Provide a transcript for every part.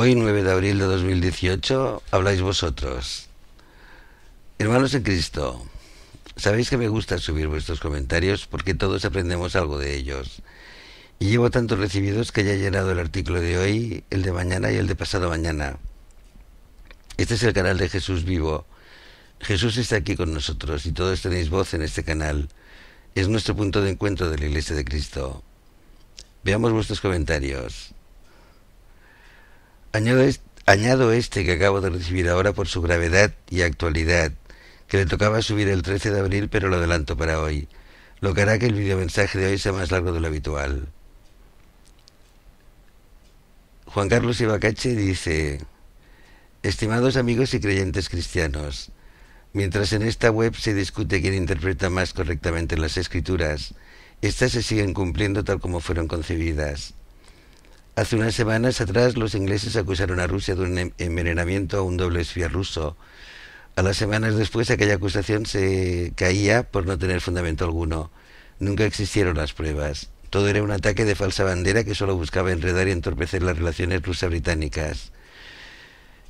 Hoy, 9 de abril de 2018, habláis vosotros. Hermanos en Cristo, sabéis que me gusta subir vuestros comentarios porque todos aprendemos algo de ellos. Y llevo tantos recibidos que ya he llenado el artículo de hoy, el de mañana y el de pasado mañana. Este es el canal de Jesús Vivo. Jesús está aquí con nosotros y todos tenéis voz en este canal. Es nuestro punto de encuentro de la Iglesia de Cristo. Veamos vuestros comentarios. Añado este que acabo de recibir ahora por su gravedad y actualidad, que le tocaba subir el 13 de abril, pero lo adelanto para hoy, lo que hará que el videomensaje de hoy sea más largo de lo habitual. Juan Carlos Ibacache dice: estimados amigos y creyentes cristianos, mientras en esta web se discute quién interpreta más correctamente las escrituras, estas se siguen cumpliendo tal como fueron concebidas. Hace unas semanas atrás los ingleses acusaron a Rusia de un envenenamiento a un doble espía ruso. A las semanas después aquella acusación se caía por no tener fundamento alguno. Nunca existieron las pruebas. Todo era un ataque de falsa bandera que solo buscaba enredar y entorpecer las relaciones ruso-británicas.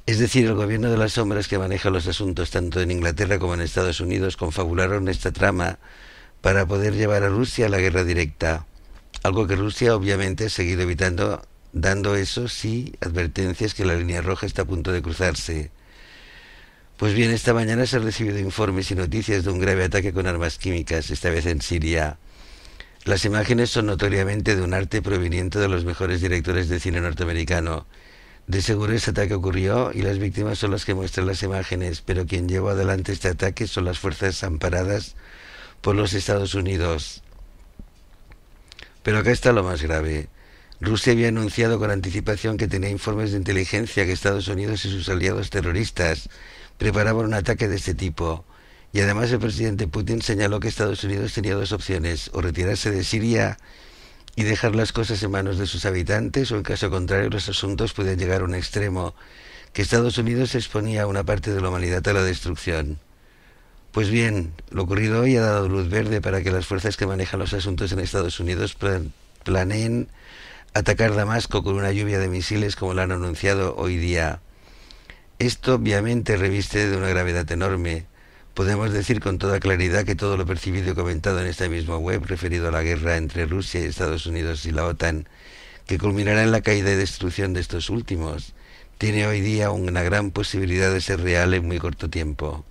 Es decir, el gobierno de las sombras que maneja los asuntos tanto en Inglaterra como en Estados Unidos confabularon esta trama para poder llevar a Rusia a la guerra directa. Algo que Rusia obviamente ha seguido evitando, dando eso sí advertencias que la línea roja está a punto de cruzarse. Pues bien, esta mañana se han recibido informes y noticias de un grave ataque con armas químicas, esta vez en Siria. Las imágenes son notoriamente de un arte proveniente de los mejores directores de cine norteamericano. De seguro ese ataque ocurrió y las víctimas son las que muestran las imágenes, pero quien llevó adelante este ataque son las fuerzas amparadas por los Estados Unidos. Pero acá está lo más grave. Rusia había anunciado con anticipación que tenía informes de inteligencia que Estados Unidos y sus aliados terroristas preparaban un ataque de este tipo. Y además el presidente Putin señaló que Estados Unidos tenía dos opciones: o retirarse de Siria y dejar las cosas en manos de sus habitantes, o en caso contrario los asuntos podían llegar a un extremo, que Estados Unidos exponía a una parte de la humanidad a la destrucción. Pues bien, lo ocurrido hoy ha dado luz verde para que las fuerzas que manejan los asuntos en Estados Unidos planeen atacar Damasco con una lluvia de misiles como lo han anunciado hoy día. Esto obviamente reviste de una gravedad enorme. Podemos decir con toda claridad que todo lo percibido y comentado en esta misma web referido a la guerra entre Rusia y Estados Unidos y la OTAN, que culminará en la caída y destrucción de estos últimos, tiene hoy día una gran posibilidad de ser real en muy corto tiempo.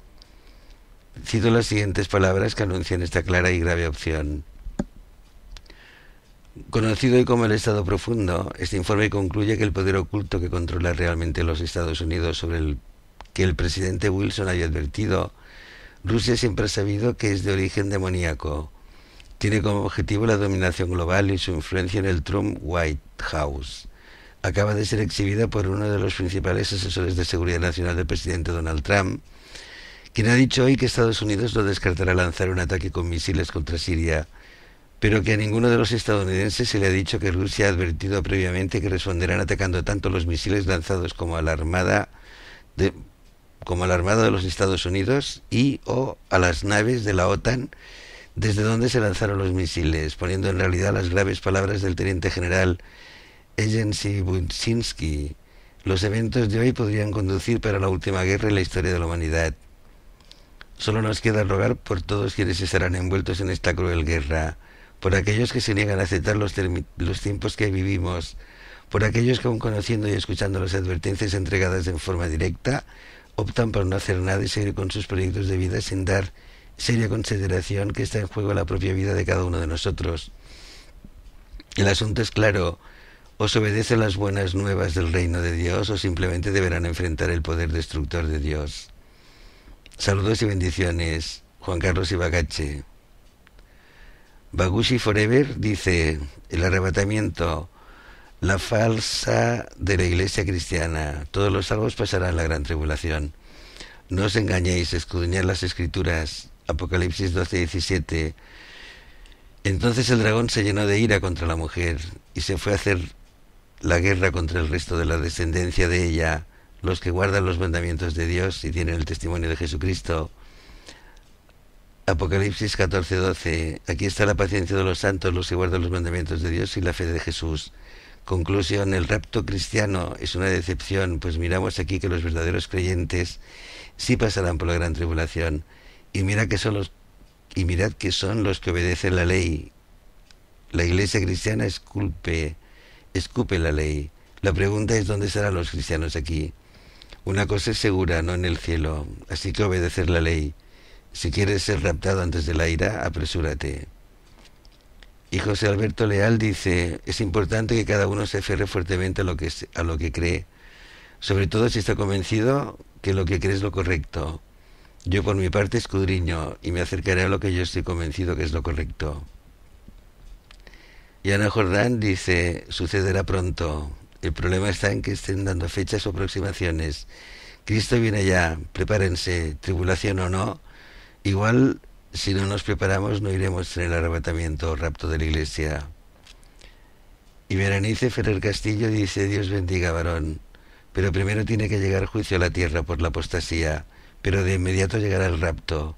Cito las siguientes palabras que anuncian esta clara y grave opción. Conocido hoy como el Estado Profundo, este informe concluye que el poder oculto que controla realmente los Estados Unidos, sobre el que el presidente Wilson había advertido, Rusia siempre ha sabido que es de origen demoníaco. Tiene como objetivo la dominación global y su influencia en el Trump White House. Acaba de ser exhibida por uno de los principales asesores de seguridad nacional del presidente Donald Trump, quien ha dicho hoy que Estados Unidos no descartará lanzar un ataque con misiles contra Siria, pero que a ninguno de los estadounidenses se le ha dicho que Rusia ha advertido previamente que responderán atacando tanto los misiles lanzados como a la Armada de los Estados Unidos y o a las naves de la OTAN desde donde se lanzaron los misiles, poniendo en realidad las graves palabras del teniente general Evgeny Budzinski. Los eventos de hoy podrían conducir para la última guerra en la historia de la humanidad. Solo nos queda rogar por todos quienes estarán envueltos en esta cruel guerra, por aquellos que se niegan a aceptar los tiempos que vivimos, por aquellos que aun conociendo y escuchando las advertencias entregadas en forma directa, optan por no hacer nada y seguir con sus proyectos de vida sin dar seria consideración que está en juego la propia vida de cada uno de nosotros. El asunto es claro: os obedecen las buenas nuevas del reino de Dios o simplemente deberán enfrentar el poder destructor de Dios. Saludos y bendiciones. Juan Carlos Ibacache. Bagushi Forever dice: el arrebatamiento, la falsa de la iglesia cristiana. Todos los salvos pasarán la gran tribulación. No os engañéis, escudriñad las escrituras. Apocalipsis 12:17. Entonces el dragón se llenó de ira contra la mujer y se fue a hacer la guerra contra el resto de la descendencia de ella, los que guardan los mandamientos de Dios y tienen el testimonio de Jesucristo. Apocalipsis 14:12. Aquí está la paciencia de los santos, los que guardan los mandamientos de Dios y la fe de Jesús. Conclusión, el rapto cristiano es una decepción, pues miramos aquí que los verdaderos creyentes sí pasarán por la gran tribulación, y mirad que son los que obedecen la ley. La iglesia cristiana escupe la ley. La pregunta es dónde estarán los cristianos aquí. Una cosa es segura, no en el cielo, así que obedecer la ley. Si quieres ser raptado antes de la ira, apresúrate. Y José Alberto Leal dice, es importante que cada uno se aferre fuertemente a lo que cree, sobre todo si está convencido que lo que cree es lo correcto. Yo por mi parte escudriño y me acercaré a lo que yo estoy convencido que es lo correcto. Y Ana Jordán dice, sucederá pronto. El problema está en que estén dando fechas o aproximaciones. Cristo viene ya, prepárense, tribulación o no. Igual, si no nos preparamos, no iremos en el arrebatamiento o rapto de la iglesia. Y Berenice Ferrer Castillo dice, Dios bendiga, varón. Pero primero tiene que llegar juicio a la tierra por la apostasía, pero de inmediato llegará el rapto.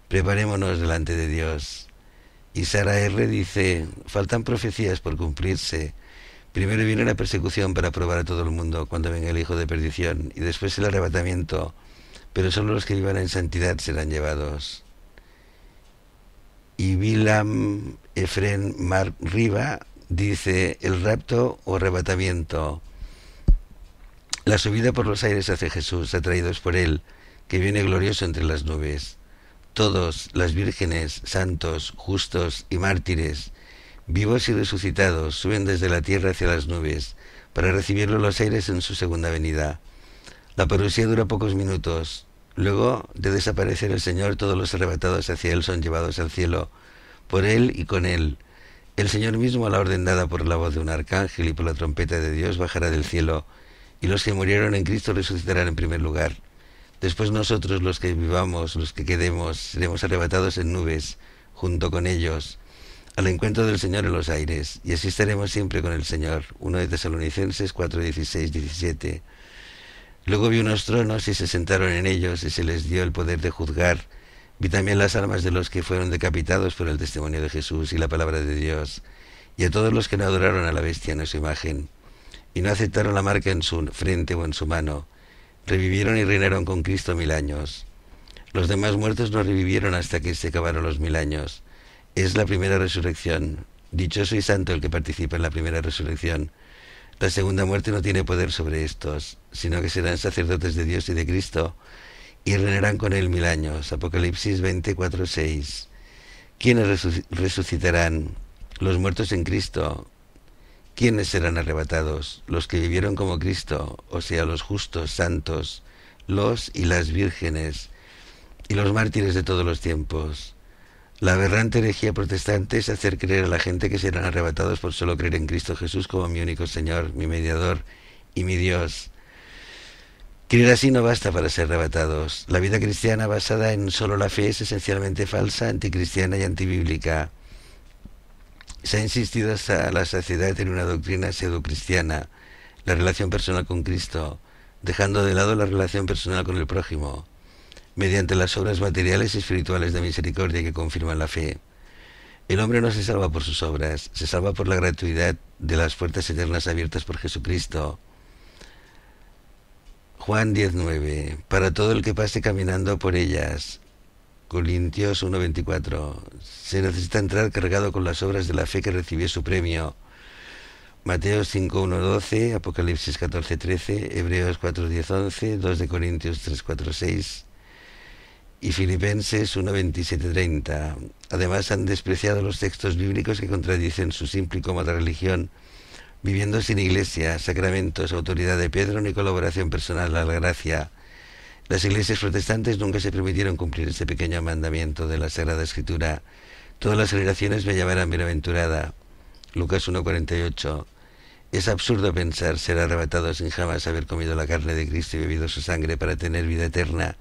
Preparémonos delante de Dios. Y Sara R. dice, faltan profecías por cumplirse. Primero viene la persecución para probar a todo el mundo cuando venga el hijo de perdición, y después el arrebatamiento, pero solo los que vivan en santidad serán llevados. Y Bilam Efren Mar Riva dice, el rapto o arrebatamiento. La subida por los aires hacia Jesús, atraídos por él, que viene glorioso entre las nubes. Todos, las vírgenes, santos, justos y mártires, vivos y resucitados, suben desde la tierra hacia las nubes, para recibirlo en los aires en su segunda venida. La parusía dura pocos minutos. Luego de desaparecer el Señor, todos los arrebatados hacia Él son llevados al cielo, por Él y con Él. El Señor mismo, a la orden dada por la voz de un arcángel y por la trompeta de Dios, bajará del cielo, y los que murieron en Cristo resucitarán en primer lugar. Después nosotros, los que vivamos, los que quedemos, seremos arrebatados en nubes, junto con ellos, al encuentro del Señor en los aires, y así estaremos siempre con el Señor. 1 de Tesalonicenses 4, 16, 17. Luego vi unos tronos y se sentaron en ellos, y se les dio el poder de juzgar. Vi también las almas de los que fueron decapitados por el testimonio de Jesús y la palabra de Dios, y a todos los que no adoraron a la bestia en su imagen, y no aceptaron la marca en su frente o en su mano. Revivieron y reinaron con Cristo 1000 años. Los demás muertos no revivieron hasta que se acabaron los 1000 años. Es la primera resurrección. Dichoso y santo el que participa en la primera resurrección. La segunda muerte no tiene poder sobre estos, sino que serán sacerdotes de Dios y de Cristo, y reinarán con él 1000 años. Apocalipsis 24, 6. ¿Quiénes resucitarán? Los muertos en Cristo. ¿Quiénes serán arrebatados? Los que vivieron como Cristo, o sea, los justos, santos, los y las vírgenes, y los mártires de todos los tiempos. La aberrante herejía protestante es hacer creer a la gente que serán arrebatados por solo creer en Cristo Jesús como mi único Señor, mi mediador y mi Dios. Creer así no basta para ser arrebatados. La vida cristiana basada en solo la fe es esencialmente falsa, anticristiana y antibíblica. Se ha insistido hasta la saciedad en una doctrina pseudocristiana, la relación personal con Cristo, dejando de lado la relación personal con el prójimo, mediante las obras materiales y espirituales de misericordia que confirman la fe. El hombre no se salva por sus obras, se salva por la gratuidad de las puertas eternas abiertas por Jesucristo. Juan 19. Para todo el que pase caminando por ellas. Corintios 1:24. Se necesita entrar cargado con las obras de la fe que recibió su premio. Mateo 5:1-12, Apocalipsis 14:13, Hebreos 4:10-11, 2 de Corintios 3:4-6 y Filipenses 1:27-30. Además han despreciado los textos bíblicos que contradicen su simple y cómoda religión, viviendo sin iglesia, sacramentos, autoridad de Pedro ni colaboración personal a la gracia. Las iglesias protestantes nunca se permitieron cumplir ese pequeño mandamiento de la Sagrada Escritura. Todas las generaciones me llamarán bienaventurada. Lucas 1:48. Es absurdo pensar ser arrebatado sin jamás haber comido la carne de Cristo y bebido su sangre para tener vida eterna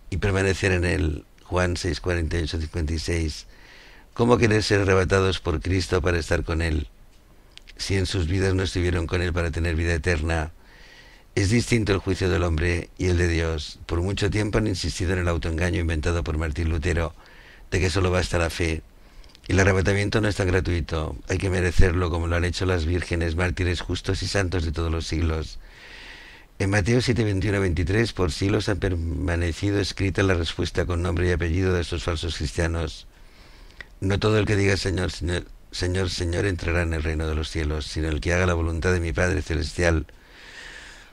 y permanecer en él. Juan 6:48-56. ¿Cómo querer ser arrebatados por Cristo para estar con él, si en sus vidas no estuvieron con él para tener vida eterna? Es distinto el juicio del hombre y el de Dios. Por mucho tiempo han insistido en el autoengaño inventado por Martín Lutero, de que solo basta la fe. Y el arrebatamiento no es tan gratuito, hay que merecerlo como lo han hecho las vírgenes, mártires justos y santos de todos los siglos. En Mateo 7, 21 23, por siglos ha permanecido escrita la respuesta con nombre y apellido de estos falsos cristianos. No todo el que diga Señor, Señor, Señor, Señor entrará en el reino de los cielos, sino el que haga la voluntad de mi Padre Celestial.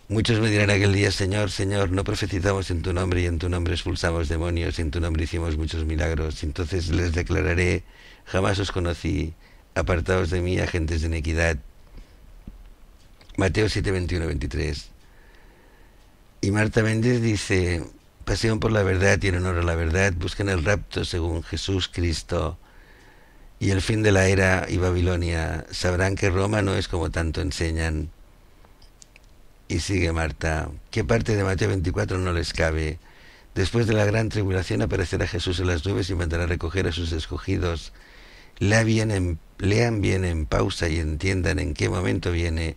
Muchos me dirán aquel día, Señor, Señor, no profetizamos en tu nombre y en tu nombre expulsamos demonios y en tu nombre hicimos muchos milagros. Entonces les declararé, jamás os conocí, apartaos de mí, agentes de iniquidad. Mateo 7, 21, 23. Y Marta Méndez dice, pasión por la verdad y en honor a la verdad, busquen el rapto según Jesús Cristo y el fin de la era y Babilonia. Sabrán que Roma no es como tanto enseñan. Y sigue Marta, ¿qué parte de Mateo 24 no les cabe? Después de la gran tribulación aparecerá Jesús en las nubes y mandará a recoger a sus escogidos. Lean bien en pausa y entiendan en qué momento viene,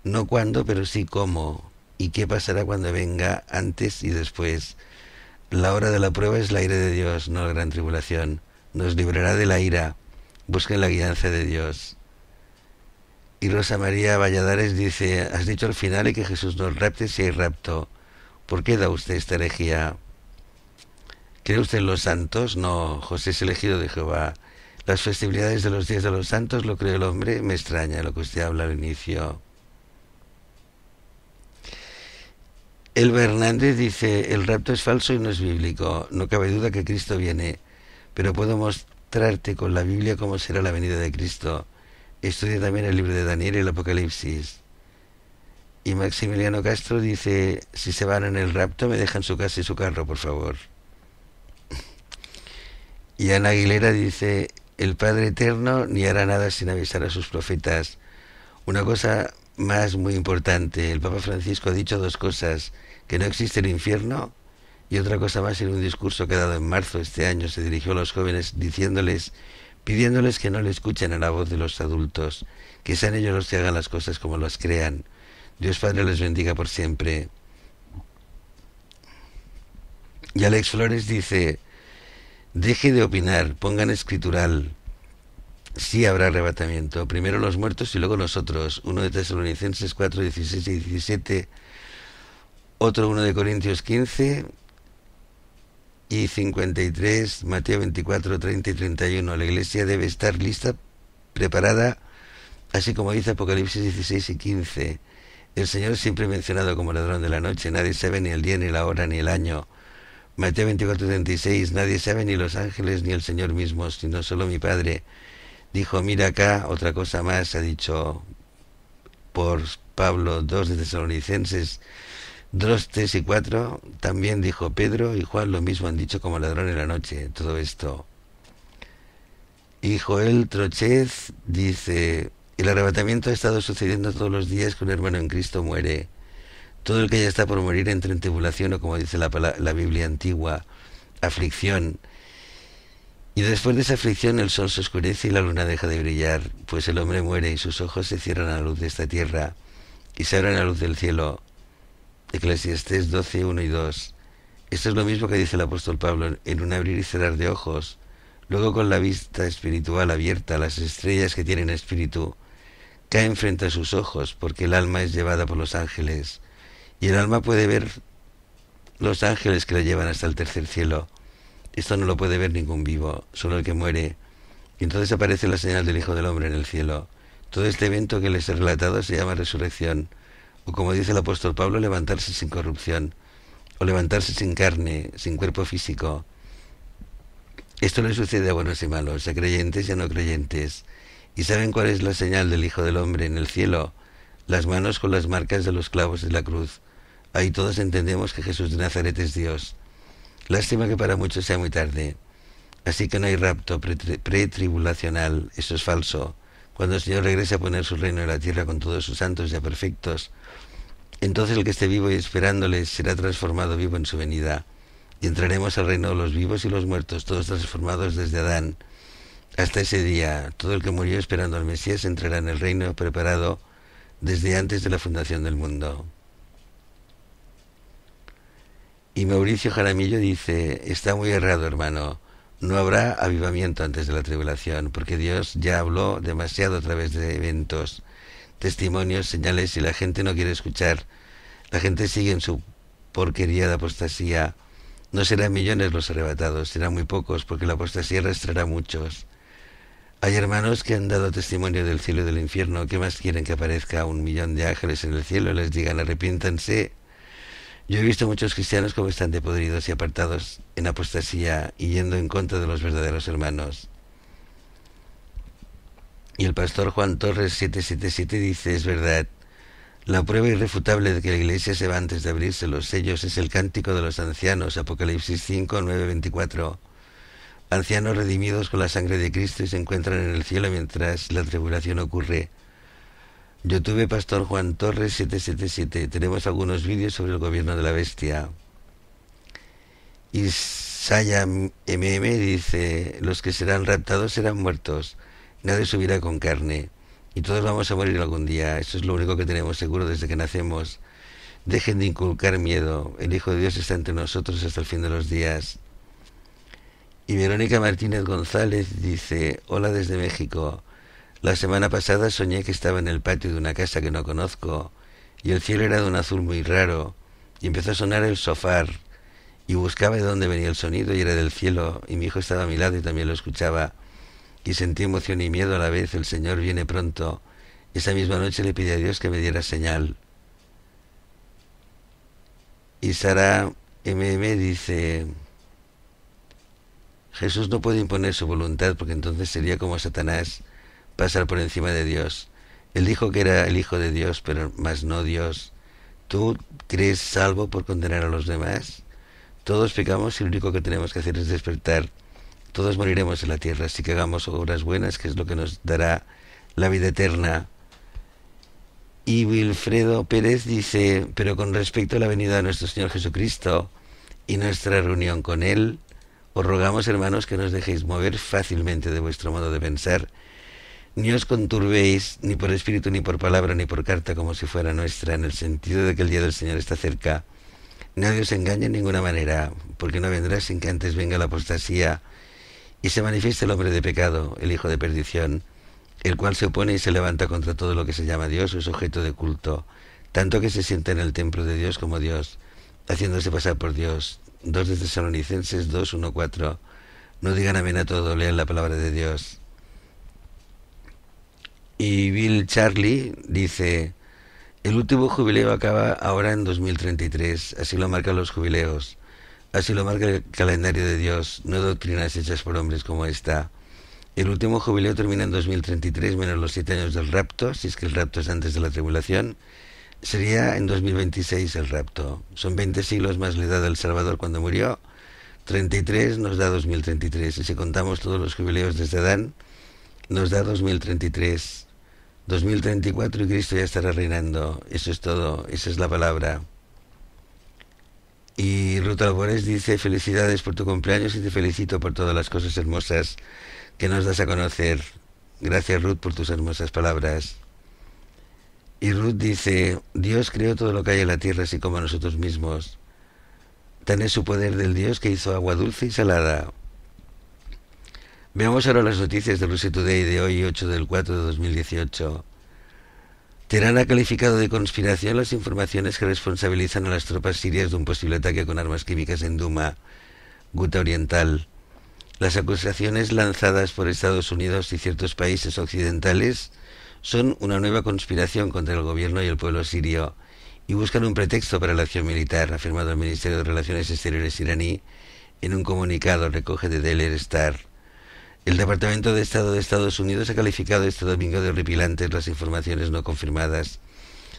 no cuándo, pero sí cómo, y qué pasará cuando venga, antes y después. La hora de la prueba es la ira de Dios, no la gran tribulación. Nos librará de la ira. Busquen la guianza de Dios. Y Rosa María Valladares dice, has dicho al final y que Jesús nos rapte si hay rapto. ¿Por qué da usted esta herejía? ¿Cree usted en los santos? No, José es elegido de Jehová. Las festividades de los días de los santos lo cree el hombre. Me extraña lo que usted habla al inicio. Elba Hernández dice, el rapto es falso y no es bíblico. No cabe duda que Cristo viene, pero puedo mostrarte con la Biblia cómo será la venida de Cristo. Estudia también el libro de Daniel y el Apocalipsis. Y Maximiliano Castro dice, si se van en el rapto me dejan su casa y su carro, por favor. Y Ana Aguilera dice, el Padre Eterno ni hará nada sin avisar a sus profetas. Una cosa más muy importante, el Papa Francisco ha dicho dos cosas, que no existe el infierno, y otra cosa más en un discurso que ha dado en marzo este año se dirigió a los jóvenes pidiéndoles que no le escuchen a la voz de los adultos, que sean ellos los que hagan las cosas como las crean. Dios Padre les bendiga por siempre. Y Alex Flores dice, deje de opinar, pongan escritural. Sí habrá arrebatamiento, primero los muertos y luego nosotros. 1 de Tesalonicenses 4, 16 y 17, otro 1 de Corintios 15 y 53, Mateo 24, 30 y 31. La iglesia debe estar lista, preparada, así como dice Apocalipsis 16 y 15. El Señor es siempre mencionado como ladrón de la noche, nadie sabe ni el día, ni la hora, ni el año. Mateo 24, 36, nadie sabe ni los ángeles ni el Señor mismo, sino solo mi Padre. Dijo, mira acá, otra cosa más, ha dicho por Pablo 2 de Tesalonicenses 2, 3 y 4, también dijo Pedro y Juan lo mismo han dicho como ladrón en la noche, todo esto. Y Joel Trochez dice, el arrebatamiento ha estado sucediendo todos los días que un hermano en Cristo muere. Todo el que ya está por morir entra en tribulación o como dice la Biblia antigua, aflicción. Y después de esa aflicción el sol se oscurece y la luna deja de brillar, pues el hombre muere y sus ojos se cierran a la luz de esta tierra y se abren a la luz del cielo. Eclesiastés 12, 1 y 2. Esto es lo mismo que dice el apóstol Pablo, en un abrir y cerrar de ojos. Luego con la vista espiritual abierta, las estrellas que tienen espíritu caen frente a sus ojos, porque el alma es llevada por los ángeles, y el alma puede ver los ángeles que la llevan hasta el tercer cielo. Esto no lo puede ver ningún vivo, solo el que muere. Y entonces aparece la señal del Hijo del Hombre en el cielo. Todo este evento que les he relatado se llama resurrección, o como dice el apóstol Pablo, levantarse sin corrupción, o levantarse sin carne, sin cuerpo físico. Esto le sucede a buenos y malos, a creyentes y a no creyentes. ¿Y saben cuál es la señal del Hijo del Hombre en el cielo? Las manos con las marcas de los clavos de la cruz. Ahí todos entendemos que Jesús de Nazaret es Dios. Lástima que para muchos sea muy tarde. Así que no hay rapto pretribulacional, eso es falso. Cuando el Señor regrese a poner su reino en la tierra con todos sus santos ya perfectos, entonces el que esté vivo y esperándole será transformado vivo en su venida. Y entraremos al reino de los vivos y los muertos, todos transformados desde Adán. Hasta ese día, todo el que murió esperando al Mesías entrará en el reino preparado desde antes de la fundación del mundo. Y Mauricio Jaramillo dice, está muy errado, hermano. No habrá avivamiento antes de la tribulación, porque Dios ya habló demasiado a través de eventos, testimonios, señales, y la gente no quiere escuchar. La gente sigue en su porquería de apostasía. No serán millones los arrebatados, serán muy pocos, porque la apostasía arrastrará a muchos. Hay hermanos que han dado testimonio del cielo y del infierno. ¿Qué más quieren? Que aparezca 1 millón de ángeles en el cielo y les digan arrepiéntanse. Yo he visto muchos cristianos como están depodridos y apartados en apostasía y yendo en contra de los verdaderos hermanos. Y el pastor Juan Torres 777 dice, es verdad, la prueba irrefutable de que la iglesia se va antes de abrirse los sellos es el cántico de los ancianos, Apocalipsis 5, 9, 24. Ancianos redimidos con la sangre de Cristo y se encuentran en el cielo mientras la tribulación ocurre. Yo tuve pastor Juan Torres 777. Tenemos algunos vídeos sobre el gobierno de la bestia. Y Saya MM dice, los que serán raptados serán muertos. Nadie subirá con carne. Y todos vamos a morir algún día. Eso es lo único que tenemos seguro desde que nacemos. Dejen de inculcar miedo. El Hijo de Dios está entre nosotros hasta el fin de los días. Y Verónica Martínez González dice, hola desde México. La semana pasada soñé que estaba en el patio de una casa que no conozco y el cielo era de un azul muy raro y empezó a sonar el sofár y buscaba de dónde venía el sonido y era del cielo y mi hijo estaba a mi lado y también lo escuchaba y sentí emoción y miedo a la vez. El Señor viene pronto. Esa misma noche le pedí a Dios que me diera señal. Y Sara MM dice, Jesús no puede imponer su voluntad porque entonces sería como Satanás, pasar por encima de Dios. Él dijo que era el Hijo de Dios, pero más no Dios. ¿Tú crees salvo por condenar a los demás? Todos pecamos y lo único que tenemos que hacer es despertar. Todos moriremos en la tierra, así que hagamos obras buenas, que es lo que nos dará la vida eterna. Y Wilfredo Pérez dice, pero con respecto a la venida de nuestro Señor Jesucristo y nuestra reunión con Él, os rogamos, hermanos, que no os dejéis mover fácilmente de vuestro modo de pensar, ni os conturbéis, ni por espíritu, ni por palabra, ni por carta, como si fuera nuestra, en el sentido de que el día del Señor está cerca. Nadie os engañe en ninguna manera, porque no vendrá sin que antes venga la apostasía y se manifieste el hombre de pecado, el hijo de perdición, el cual se opone y se levanta contra todo lo que se llama Dios o es objeto de culto, tanto que se sienta en el templo de Dios como Dios, haciéndose pasar por Dios. 2 de Tesalonicenses 2, 1, 4. No digan amén a todo, lean la palabra de Dios. Y Bill Charlie dice, el último jubileo acaba ahora en 2033, así lo marcan los jubileos, así lo marca el calendario de Dios, no doctrinas hechas por hombres como esta. El último jubileo termina en 2033 menos los 7 años del rapto, si es que el rapto es antes de la tribulación, sería en 2026 el rapto. Son 20 siglos más la edad del Salvador cuando murió, 33 nos da 2033, y si contamos todos los jubileos desde Adán, nos da 2033. 2034 y Cristo ya estará reinando. Eso es todo, esa es la palabra. Y Ruth Albores dice, felicidades por tu cumpleaños y te felicito por todas las cosas hermosas que nos das a conocer. Gracias, Ruth, por tus hermosas palabras. Y Ruth dice, Dios creó todo lo que hay en la tierra así como nosotros mismos. Tan es su poder del Dios que hizo agua dulce y salada. Veamos ahora las noticias de Russia Today de hoy, 8 del 4 de 2018. Teherán ha calificado de conspiración las informaciones que responsabilizan a las tropas sirias de un posible ataque con armas químicas en Duma, Ghouta Oriental. Las acusaciones lanzadas por Estados Unidos y ciertos países occidentales son una nueva conspiración contra el gobierno y el pueblo sirio y buscan un pretexto para la acción militar, ha afirmado el Ministerio de Relaciones Exteriores iraní en un comunicado, recoge de Daily Star. El Departamento de Estado de Estados Unidos ha calificado este domingo de horripilantes las informaciones no confirmadas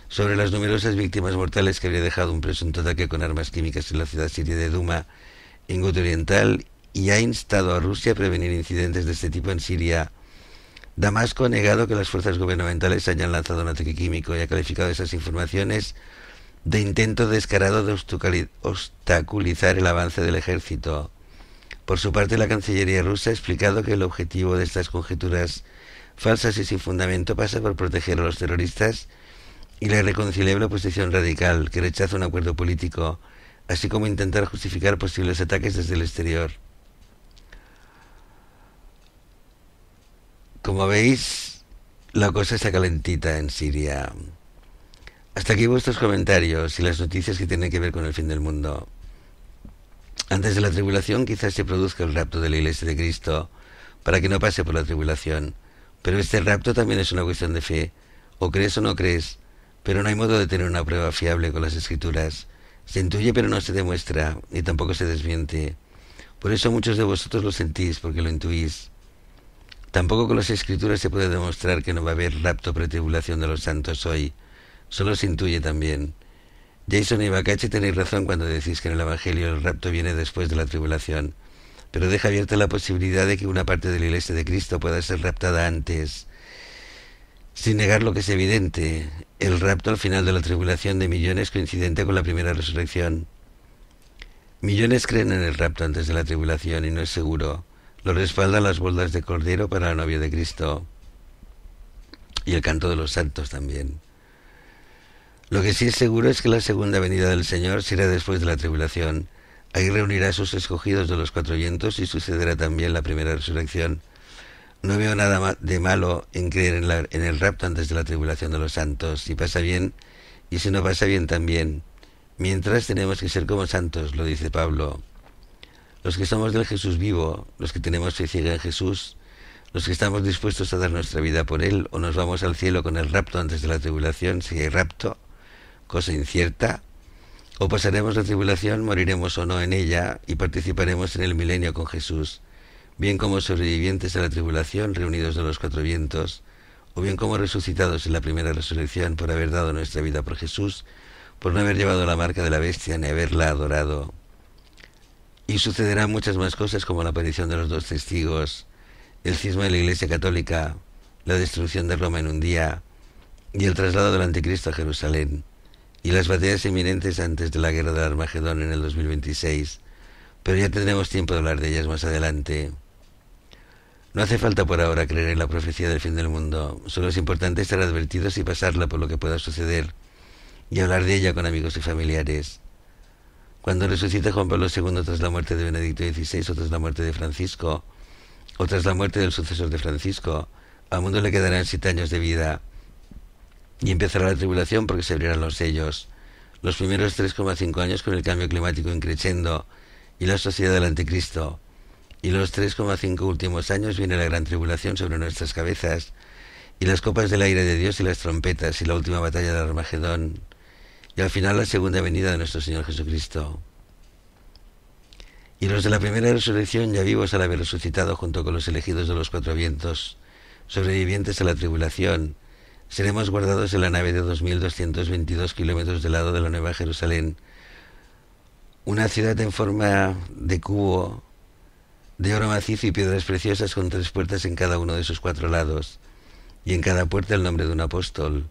sobre las numerosas víctimas mortales que habría dejado un presunto ataque con armas químicas en la ciudad siria de Duma, en Ghouta Oriental, y ha instado a Rusia a prevenir incidentes de este tipo en Siria. Damasco ha negado que las fuerzas gubernamentales hayan lanzado un ataque químico y ha calificado esas informaciones de intento descarado de obstaculizar el avance del ejército. Por su parte, la Cancillería rusa ha explicado que el objetivo de estas conjeturas falsas y sin fundamento pasa por proteger a los terroristas y la irreconciliable oposición radical, que rechaza un acuerdo político, así como intentar justificar posibles ataques desde el exterior. Como veis, la cosa está calentita en Siria. Hasta aquí vuestros comentarios y las noticias que tienen que ver con el fin del mundo. Antes de la tribulación quizás se produzca el rapto de la Iglesia de Cristo para que no pase por la tribulación. Pero este rapto también es una cuestión de fe. O crees o no crees, pero no hay modo de tener una prueba fiable con las Escrituras. Se intuye pero no se demuestra, ni tampoco se desmiente. Por eso muchos de vosotros lo sentís, porque lo intuís. Tampoco con las Escrituras se puede demostrar que no va a haber rapto pretribulación de los santos hoy. Solo se intuye también. Jason y Bacache tenéis razón cuando decís que en el Evangelio el rapto viene después de la tribulación, pero deja abierta la posibilidad de que una parte de la Iglesia de Cristo pueda ser raptada antes. Sin negar lo que es evidente, el rapto al final de la tribulación de millones coincidente con la primera resurrección. Millones creen en el rapto antes de la tribulación y no es seguro. Lo respaldan las bodas de Cordero para la novia de Cristo y el canto de los santos también. Lo que sí es seguro es que la segunda venida del Señor será después de la tribulación. Ahí reunirá a sus escogidos de los cuatro vientos y sucederá también la primera resurrección. No veo nada de malo en creer en el rapto antes de la tribulación de los santos. Si pasa bien, y si no pasa bien también. Mientras tenemos que ser como santos, lo dice Pablo. Los que somos del Jesús vivo, los que tenemos fe ciega en Jesús, los que estamos dispuestos a dar nuestra vida por Él, o nos vamos al cielo con el rapto antes de la tribulación, si hay rapto, cosa incierta, o pasaremos la tribulación, moriremos o no en ella, y participaremos en el milenio con Jesús, bien como sobrevivientes a la tribulación, reunidos de los cuatro vientos, o bien como resucitados en la primera resurrección por haber dado nuestra vida por Jesús, por no haber llevado la marca de la bestia ni haberla adorado. Y sucederán muchas más cosas como la aparición de los dos testigos, el cisma de la Iglesia Católica, la destrucción de Roma en un día, y el traslado del Anticristo a Jerusalén, y las batallas inminentes antes de la guerra del Armagedón en el 2026, pero ya tendremos tiempo de hablar de ellas más adelante. No hace falta por ahora creer en la profecía del fin del mundo, solo es importante estar advertidos y pasarla por lo que pueda suceder, y hablar de ella con amigos y familiares. Cuando resucite Juan Pablo II tras la muerte de Benedicto XVI o tras la muerte de Francisco, o tras la muerte del sucesor de Francisco, al mundo le quedarán 7 años de vida, y empezará la tribulación porque se abrirán los sellos. Los primeros 3,5 años con el cambio climático increciendo y la sociedad del anticristo. Y los 3,5 últimos años viene la gran tribulación sobre nuestras cabezas, y las copas del aire de Dios y las trompetas y la última batalla del Armagedón, y al final la segunda venida de nuestro Señor Jesucristo. Y los de la primera resurrección, ya vivos al haber resucitado junto con los elegidos de los cuatro vientos, sobrevivientes a la tribulación, seremos guardados en la nave de 2.222 kilómetros del lado de la Nueva Jerusalén, una ciudad en forma de cubo, de oro macizo y piedras preciosas con 3 puertas en cada uno de sus 4 lados, y en cada puerta el nombre de un apóstol.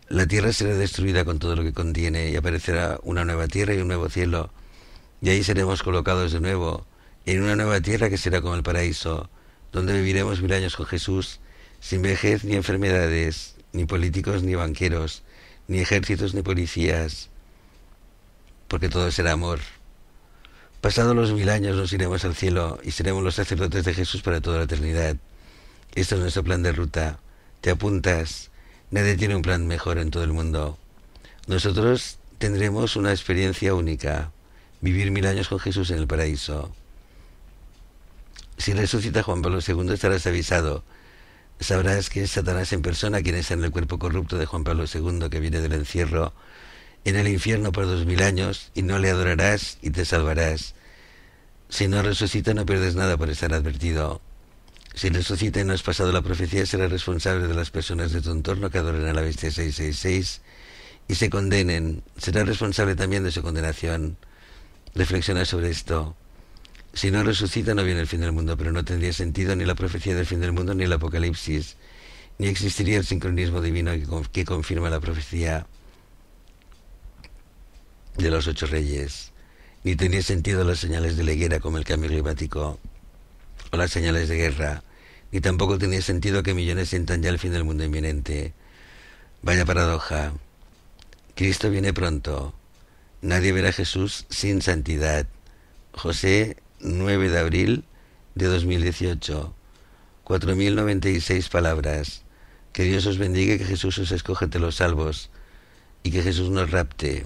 La tierra será destruida con todo lo que contiene, y aparecerá una nueva tierra y un nuevo cielo, y ahí seremos colocados de nuevo, en una nueva tierra que será como el paraíso, donde viviremos 1000 años con Jesús, sin vejez ni enfermedades, ni políticos ni banqueros, ni ejércitos ni policías, porque todo será amor. Pasados los 1000 años nos iremos al cielo y seremos los sacerdotes de Jesús para toda la eternidad. Esto es nuestro plan de ruta. ¿Te apuntas? Nadie tiene un plan mejor en todo el mundo. Nosotros tendremos una experiencia única, vivir 1000 años con Jesús en el paraíso. Si resucita Juan Pablo II estarás avisado. Sabrás que es Satanás en persona quien está en el cuerpo corrupto de Juan Pablo II que viene del encierro en el infierno por 2000 años, y no le adorarás y te salvarás. Si no resucita no pierdes nada por estar advertido. Si resucita y no has pasado la profecía, serás responsable de las personas de tu entorno que adoren a la bestia 666 y se condenen. Serás responsable también de su condenación. Reflexiona sobre esto. Si no resucita no viene el fin del mundo, pero no tendría sentido ni la profecía del fin del mundo ni el Apocalipsis, ni existiría el sincronismo divino que confirma la profecía de los 8 reyes, ni tenía sentido las señales de la higuera como el cambio climático o las señales de guerra, ni tampoco tenía sentido que millones sientan ya el fin del mundo inminente. Vaya paradoja. Cristo viene pronto. Nadie verá a Jesús sin santidad. José, 9 de abril de 2018. 4096 palabras. Que Dios os bendiga y que Jesús os escoge entre los salvos y que Jesús nos rapte.